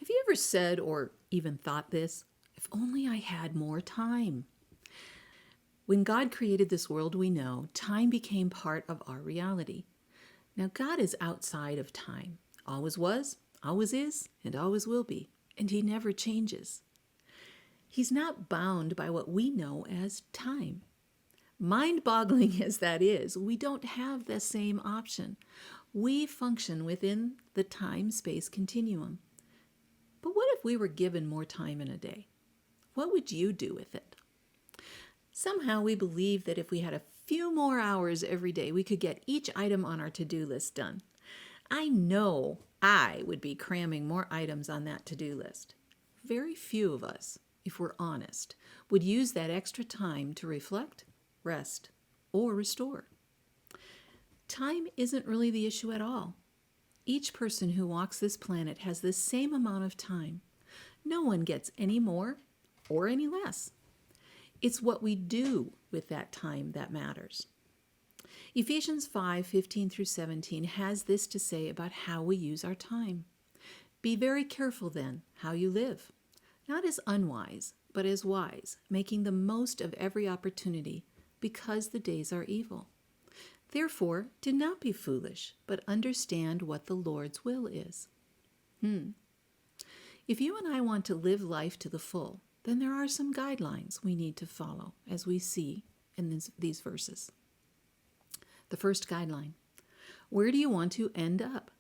Have you ever said or even thought this? If only I had more time. When God created this world we know, time became part of our reality. Now, God is outside of time. Always was, always is, and always will be. And He never changes. He's not bound by what we know as time. Mind-boggling as that is, we don't have the same option. We function within the time-space continuum. But what if we were given more time in a day? What would you do with it? Somehow we believe that if we had a few more hours every day, we could get each item on our to-do list done. I know I would be cramming more items on that to-do list. Very few of us, if we're honest, would use that extra time to reflect, rest, or restore. Time isn't really the issue at all. Each person who walks this planet has the same amount of time. No one gets any more or any less. It's what we do with that time that matters. Ephesians 5:15 through 17 has this to say about how we use our time. Be very careful then how you live, not as unwise, but as wise, making the most of every opportunity, because the days are evil. Therefore, do not be foolish, but understand what the Lord's will is. If you and I want to live life to the full, then there are some guidelines we need to follow, as we see in these verses. The first guideline: where do you want to end up?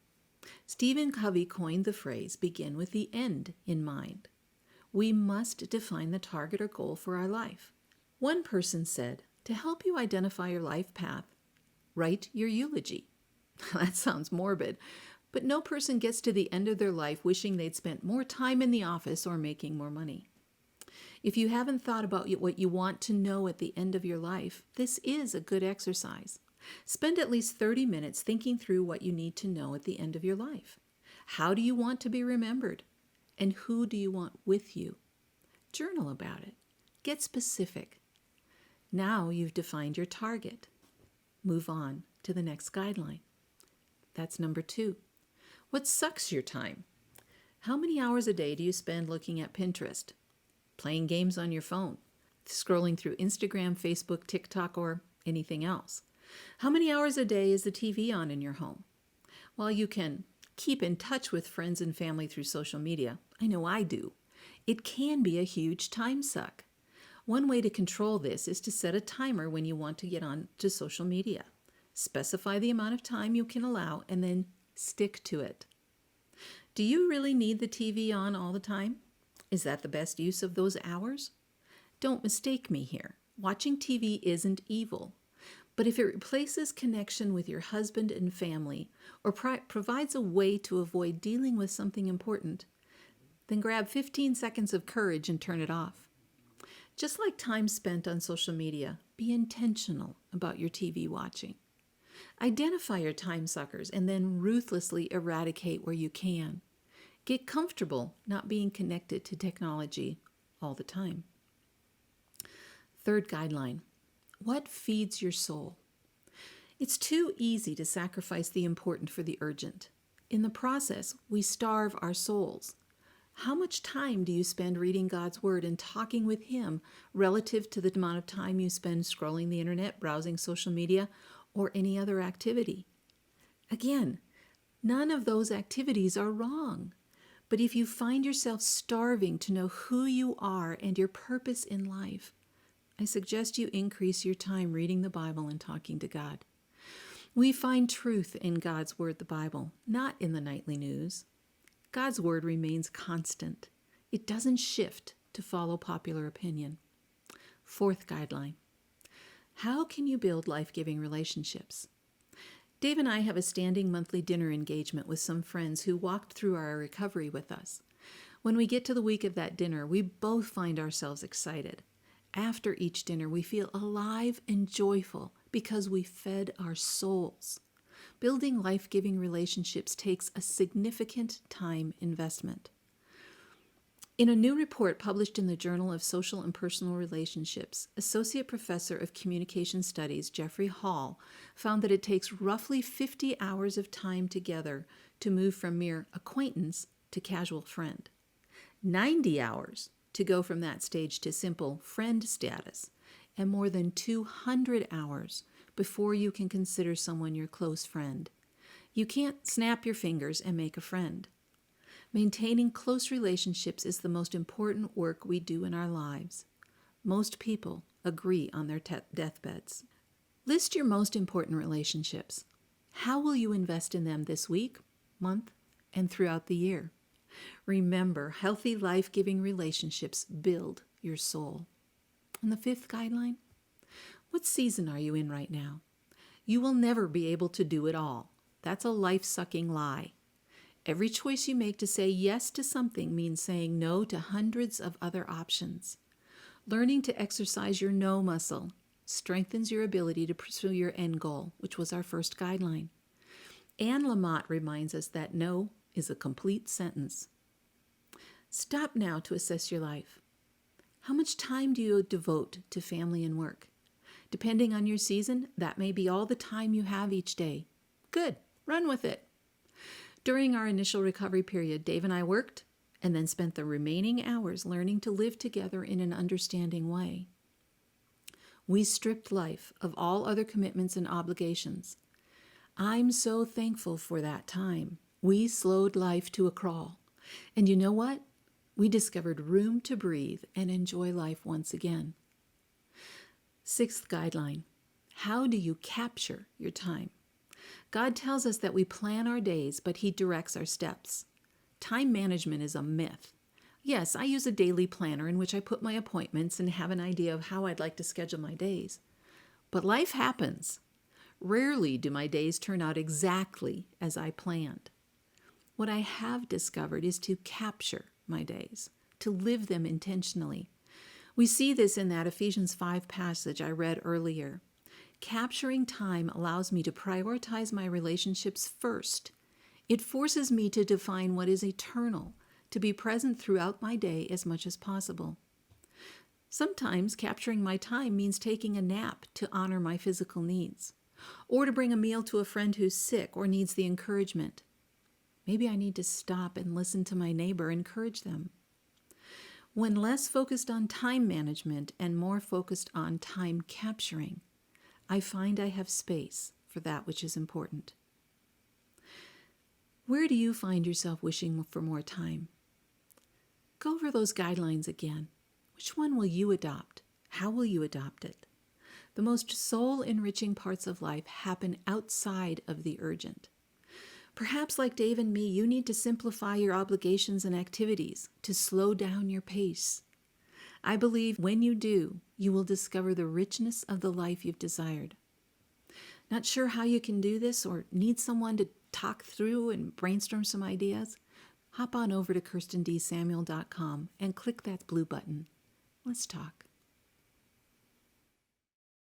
Stephen Covey coined the phrase, begin with the end in mind. We must define the target or goal for our life. One person said, to help you identify your life path, write your eulogy. That sounds morbid, but no person gets to the end of their life wishing they'd spent more time in the office or making more money. If you haven't thought about what you want to know at the end of your life, this is a good exercise. Spend at least 30 minutes thinking through what you need to know at the end of your life. How do you want to be remembered? And who do you want with you? Journal about it. Get specific. Now you've defined your target. Move on to the next guideline. That's number 2. What sucks your time? How many hours a day do you spend looking at Pinterest, playing games on your phone, scrolling through Instagram, Facebook, TikTok, or anything else? How many hours a day is the TV on in your home? While you can keep in touch with friends and family through social media, I know I do, it can be a huge time suck. One way to control this is to set a timer when you want to get on to social media. Specify the amount of time you can allow and then stick to it. Do you really need the TV on all the time? Is that the best use of those hours? Don't mistake me here. Watching TV isn't evil. But if it replaces connection with your husband and family or provides a way to avoid dealing with something important, then grab 15 seconds of courage and turn it off. Just like time spent on social media, be intentional about your TV watching. Identify your time suckers and then ruthlessly eradicate where you can. Get comfortable not being connected to technology all the time. Third guideline: what feeds your soul? It's too easy to sacrifice the important for the urgent. In the process, we starve our souls. How much time do you spend reading God's Word and talking with Him relative to the amount of time you spend scrolling the internet, browsing social media, or any other activity? Again, none of those activities are wrong. But if you find yourself starving to know who you are and your purpose in life, I suggest you increase your time reading the Bible and talking to God. We find truth in God's Word, the Bible, not in the nightly news. God's Word remains constant. It doesn't shift to follow popular opinion. Fourth guideline: how can you build life-giving relationships? Dave and I have a standing monthly dinner engagement with some friends who walked through our recovery with us. When we get to the week of that dinner, we both find ourselves excited. After each dinner, we feel alive and joyful because we fed our souls. Building life-giving relationships takes a significant time investment. In a new report published in the Journal of Social and Personal Relationships, Associate Professor of Communication Studies Jeffrey Hall found that it takes roughly 50 hours of time together to move from mere acquaintance to casual friend. 90 hours to go from that stage to simple friend status, and more than 200 hours before you can consider someone your close friend. You can't snap your fingers and make a friend. Maintaining close relationships is the most important work we do in our lives. Most people agree on their deathbeds. List your most important relationships. How will you invest in them this week, month, and throughout the year? Remember, healthy, life-giving relationships build your soul. And the fifth guideline, what season are you in right now? You will never be able to do it all. That's a life-sucking lie. Every choice you make to say yes to something means saying no to hundreds of other options. Learning to exercise your no muscle strengthens your ability to pursue your end goal, which was our first guideline. Anne Lamott reminds us that no is a complete sentence. Stop now to assess your life. How much time do you devote to family and work? Depending on your season, that may be all the time you have each day. Good, run with it. During our initial recovery period, Dave and I worked and then spent the remaining hours learning to live together in an understanding way. We stripped life of all other commitments and obligations. I'm so thankful for that time. We slowed life to a crawl. And you know what? We discovered room to breathe and enjoy life once again. Sixth guideline, how do you capture your time? God tells us that we plan our days, but He directs our steps. Time management is a myth. Yes, I use a daily planner in which I put my appointments and have an idea of how I'd like to schedule my days. But life happens. Rarely do my days turn out exactly as I planned. What I have discovered is to capture my days, to live them intentionally. We see this in that Ephesians 5 passage I read earlier. Capturing time allows me to prioritize my relationships first. It forces me to define what is eternal, to be present throughout my day as much as possible. Sometimes capturing my time means taking a nap to honor my physical needs, or to bring a meal to a friend who's sick or needs the encouragement. Maybe I need to stop and listen to my neighbor, encourage them. When less focused on time management and more focused on time capturing, I find I have space for that which is important. Where do you find yourself wishing for more time? Go over those guidelines again. Which one will you adopt? How will you adopt it? The most soul-enriching parts of life happen outside of the urgent. Perhaps like Dave and me, you need to simplify your obligations and activities, to slow down your pace. I believe when you do, you will discover the richness of the life you've desired. Not sure how you can do this or need someone to talk through and brainstorm some ideas? Hop on over to KirstenDSamuel.com and click that blue button. Let's talk.